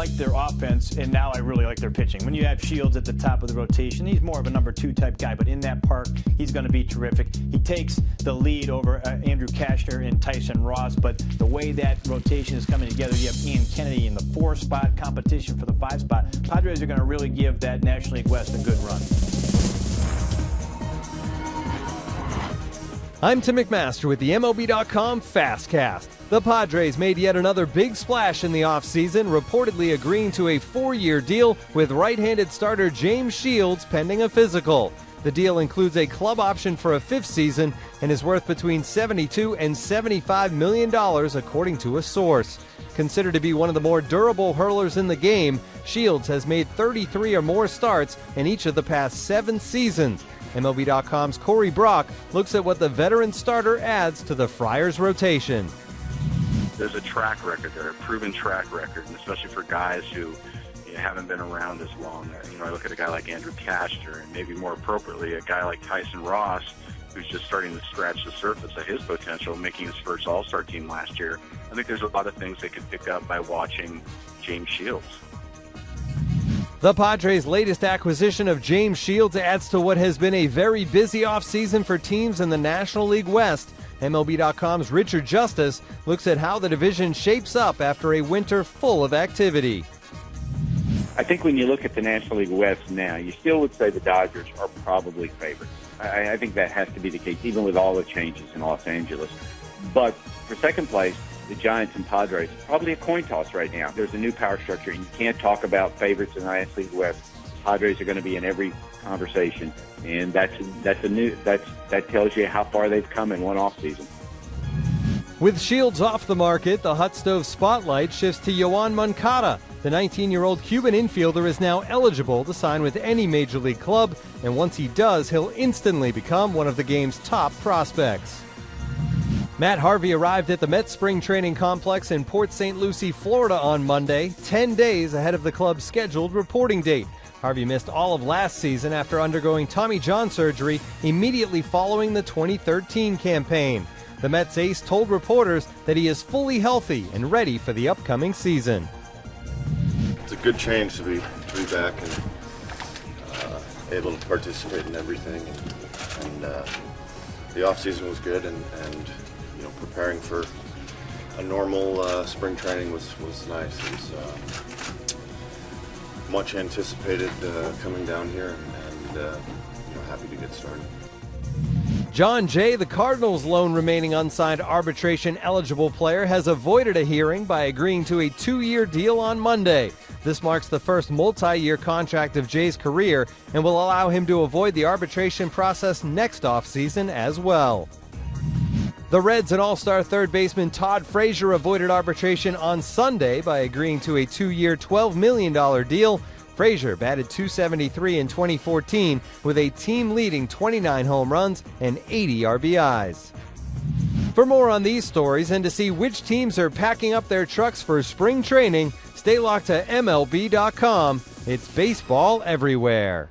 liked their offense, and now I really like their pitching. When you have Shields at the top of the rotation, he's more of a number 2 type guy, but in that park, he's going to be terrific. He takes the lead over Andrew Kashner and Tyson Ross, but the way that rotation is coming together, you have Ian Kennedy in the 4 spot, competition for the 5 spot. Padres are going to really give that National League West a good run. I'm Tim McMaster with the MLB.com FastCast. The Padres made yet another big splash in the offseason, reportedly agreeing to a 4-year deal with right-handed starter James Shields pending a physical. The deal includes a club option for a 5th season and is worth between $72 and $75 million, according to a source. Considered to be one of the more durable hurlers in the game, Shields has made 33 or more starts in each of the past 7 seasons. MLB.com's Corey Brock looks at what the veteran starter adds to the Friars' rotation. There's a track record there, a proven track record, and especially for guys who haven't been around as long. I look at a guy like Andrew Kashner, and maybe more appropriately, a guy like Tyson Ross, who's just starting to scratch the surface of his potential, making his first All-Star team last year. I think there's a lot of things they could pick up by watching James Shields. The Padres' latest acquisition of James Shields adds to what has been a very busy offseason for teams in the National League West. MLB.com's Richard Justice looks at how the division shapes up after a winter full of activity. I think when you look at the National League West now, you still would say the Dodgers are probably favorites. I think that has to be the case, even with all the changes in Los Angeles. But for second place, the Giants and Padres, probably a coin toss right now. There's a new power structure, and you can't talk about favorites in the National League West. Padres are going to be in every conversation, and that tells you how far they've come in one offseason. With Shields off the market, the hot stove spotlight shifts to Yoan Moncada. The 19-year-old Cuban infielder is now eligible to sign with any major league club, and once he does, he'll instantly become one of the game's top prospects. Matt Harvey arrived at the Mets spring training complex in Port St. Lucie, Florida on Monday, 10 days ahead of the club's scheduled reporting date. Harvey missed all of last season after undergoing Tommy John surgery immediately following the 2013 campaign. The Mets ace told reporters that he is fully healthy and ready for the upcoming season. It's a good change to be back and able to participate in everything. And the offseason was good, and preparing for a normal spring training was nice. It was much anticipated coming down here, and happy to get started. John Jay, the Cardinals' lone remaining unsigned arbitration-eligible player, has avoided a hearing by agreeing to a 2-year deal on Monday. This marks the first multi-year contract of Jay's career and will allow him to avoid the arbitration process next offseason as well. The Reds and All-Star third baseman Todd Frazier avoided arbitration on Sunday by agreeing to a 2-year, $12 million deal. Frazier batted .273 in 2014 with a team-leading 29 home runs and 80 RBIs. For more on these stories and to see which teams are packing up their trucks for spring training, stay locked to MLB.com. It's baseball everywhere.